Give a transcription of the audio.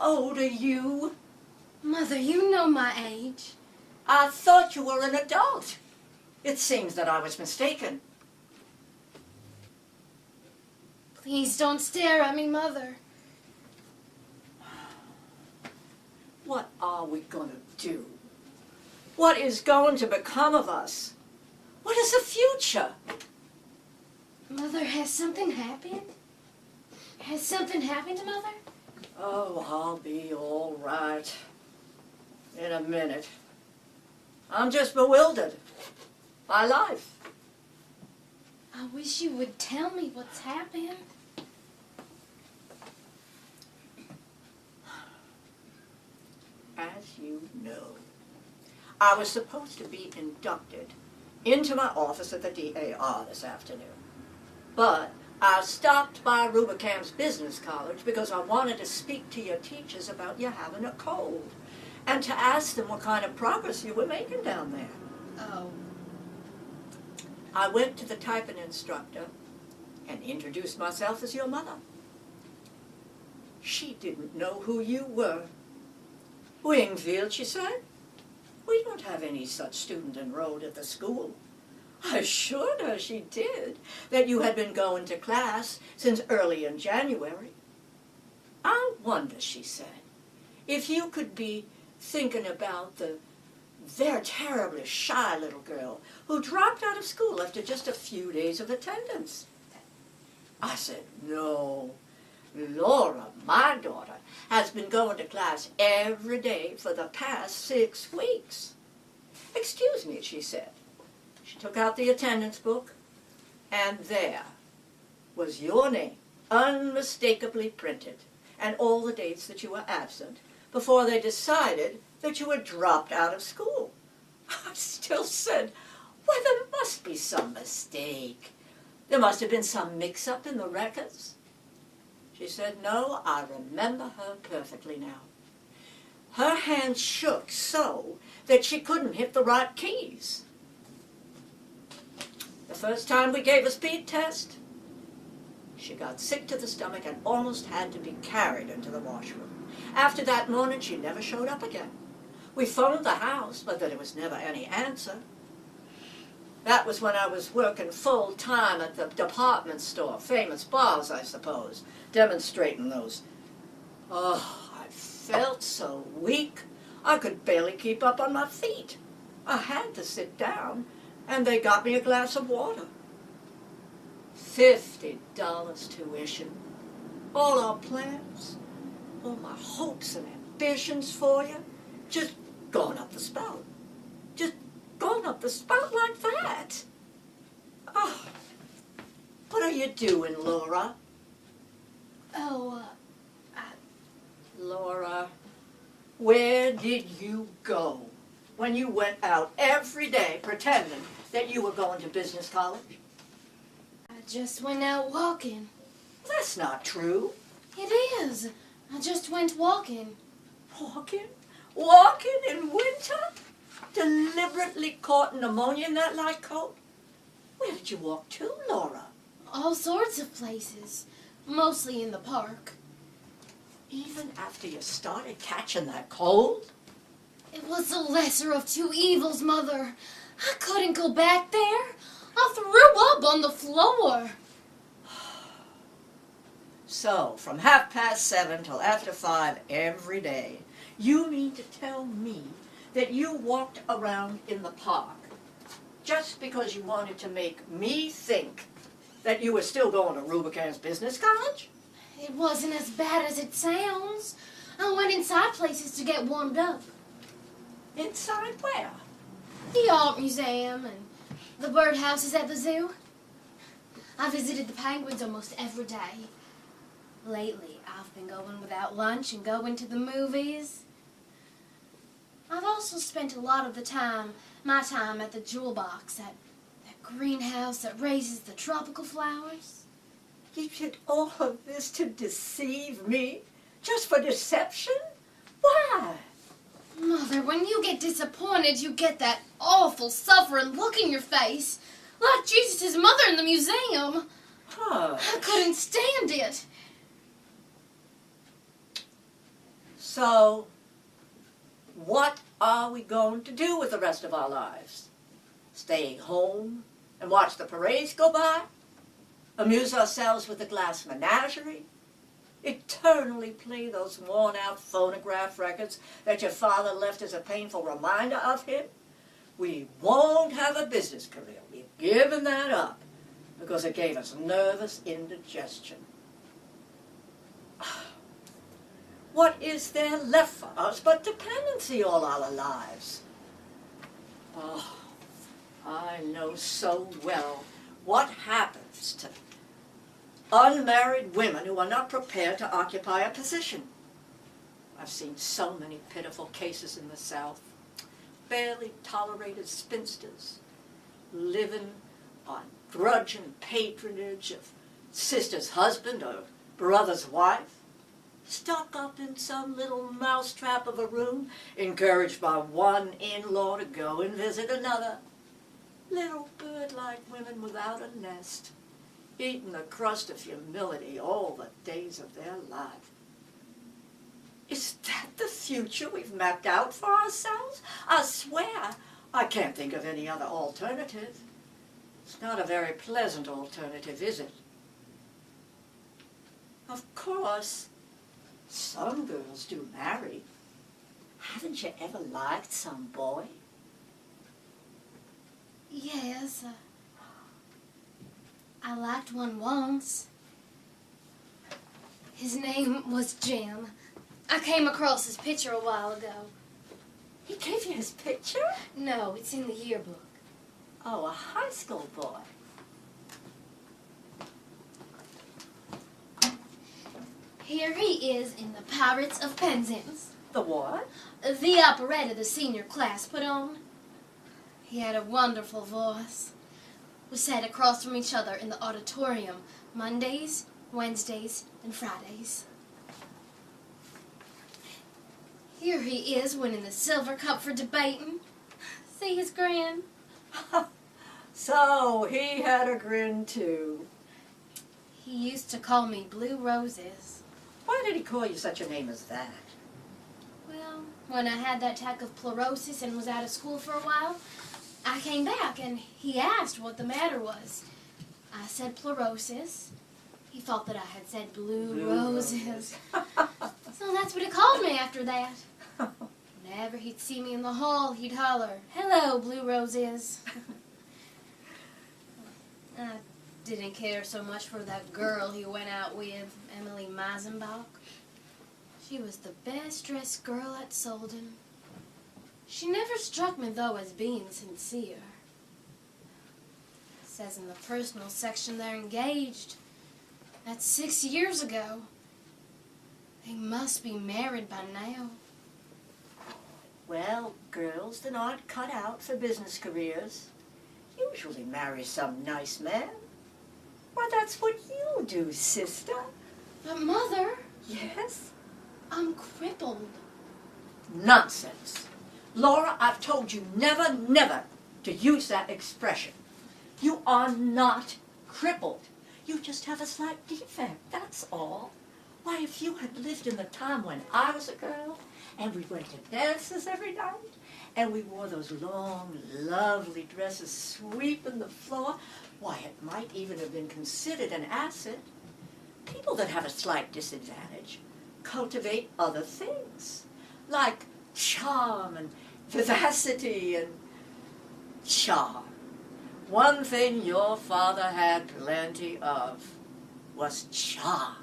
old are you? Mother, you know my age. I thought you were an adult. It seems that I was mistaken. Please don't stare at me, Mother. What are we going to do? What is going to become of us? What is the future? Mother, has something happened? Has something happened, Mother? Oh, I'll be all right in a minute. I'm just bewildered by life. I wish you would tell me what's happened. As you know, I was supposed to be inducted into my office at the DAR this afternoon. But I stopped by Rubicam's Business College because I wanted to speak to your teachers about you having a cold and to ask them what kind of progress you were making down there. Oh. I went to the typing instructor and introduced myself as your mother. She didn't know who you were. Wingfield, she said. We don't have any such student enrolled at the school. I assured her she did, that you had been going to class since early in January. I wonder, she said, if you could be thinking about the very terribly shy little girl who dropped out of school after just a few days of attendance. I said, no. Laura, my daughter, has been going to class every day for the past 6 weeks. Excuse me, she said. She took out the attendance book, and there was your name, unmistakably printed, and all the dates that you were absent before they decided that you had dropped out of school. I still said, well, there must be some mistake. There must have been some mix-up in the records. She said, no, I remember her perfectly now. Her hand shook so that she couldn't hit the right keys. The first time we gave a speed test, she got sick to the stomach and almost had to be carried into the washroom. After that morning, she never showed up again. We phoned the house, but there was never any answer. That was when I was working full-time at the department store, Famous Bars, I suppose, demonstrating those. Oh, I felt so weak. I could barely keep up on my feet. I had to sit down, and they got me a glass of water. $50 tuition. All our plans, all my hopes and ambitions for you, just gone up the spout. Just gone up the spout like that. Oh, what are you doing, Laura? Oh, Laura, where did you go when you went out every day pretending that you were going to business college? I just went out walking. That's not true. It is. I just went walking. Walking? Walking in winter? Deliberately caught pneumonia in that light coat? Where did you walk to, Laura? All sorts of places. Mostly in the park. Even after you started catching that cold? It was the lesser of two evils, Mother. I couldn't go back there. I threw up on the floor. So, from 7:30 till after 5 every day, you mean to tell me that you walked around in the park just because you wanted to make me think that you were still going to Rubicam's Business College? It wasn't as bad as it sounds. I went inside places to get warmed up. Inside where? The art museum and the birdhouses at the zoo. I visited the penguins almost every day. Lately, I've been going without lunch and going to the movies. I've also spent a lot of my time at the jewel box, that greenhouse that raises the tropical flowers. You did all of this to deceive me? Just for deception? Why? Mother, when you get disappointed, you get that awful suffering look in your face, like Jesus' mother in the museum. Huh. I couldn't stand it. So, what are we going to do with the rest of our lives? Stay home and watch the parades go by? Amuse ourselves with a glass menagerie? Eternally play those worn-out phonograph records that your father left as a painful reminder of him? We won't have a business career. We've given that up because it gave us nervous indigestion. What is there left for us but dependency all our lives? Oh, I know so well what happens to unmarried women who are not prepared to occupy a position. I've seen so many pitiful cases in the South. Barely tolerated spinsters living on grudge and patronage of sister's husband or brother's wife, stuck up in some little mousetrap of a room, encouraged by one in-law to go and visit another. Little bird-like women without a nest, eating the crust of humility all the days of their life. Is that the future we've mapped out for ourselves? I swear, I can't think of any other alternative. It's not a very pleasant alternative, is it? Of course, some girls do marry. Haven't you ever liked some boy? Yes, I liked one once. His name was Jim. I came across his picture a while ago. He gave you his picture? No, it's in the yearbook. Oh, a high school boy. Here he is in the Pirates of Penzance. The what? The operetta the senior class put on. He had a wonderful voice. We sat across from each other in the auditorium Mondays, Wednesdays, and Fridays. Here he is winning the Silver Cup for debating. See his grin? So, he had a grin too. He used to call me Blue Roses. Why did he call you such a name as that? Well, when I had that attack of pleurosis and was out of school for a while, I came back and he asked what the matter was. I said pleurosis. He thought that I had said blue roses. So that's what he called me after that. Whenever he'd see me in the hall, he'd holler, "Hello, Blue Roses." I didn't care so much for that girl he went out with, Emily Meisenbach. She was the best dressed girl at Solden. She never struck me, though, as being sincere. It says in the personal section they're engaged. That's 6 years ago. They must be married by now. Well, girls that aren't cut out for business careers usually marry some nice man. Why, that's what you do, sister. But, Mother, Yes? I'm crippled. Nonsense. Laura, I've told you never, never to use that expression. You are not crippled. You just have a slight defect, that's all. Why, if you had lived in the time when I was a girl, and we went to dances every night, and we wore those long, lovely dresses sweeping the floor, why, it might even have been considered an asset. People that have a slight disadvantage cultivate other things, like charm and vivacity and charm. One thing your father had plenty of was charm.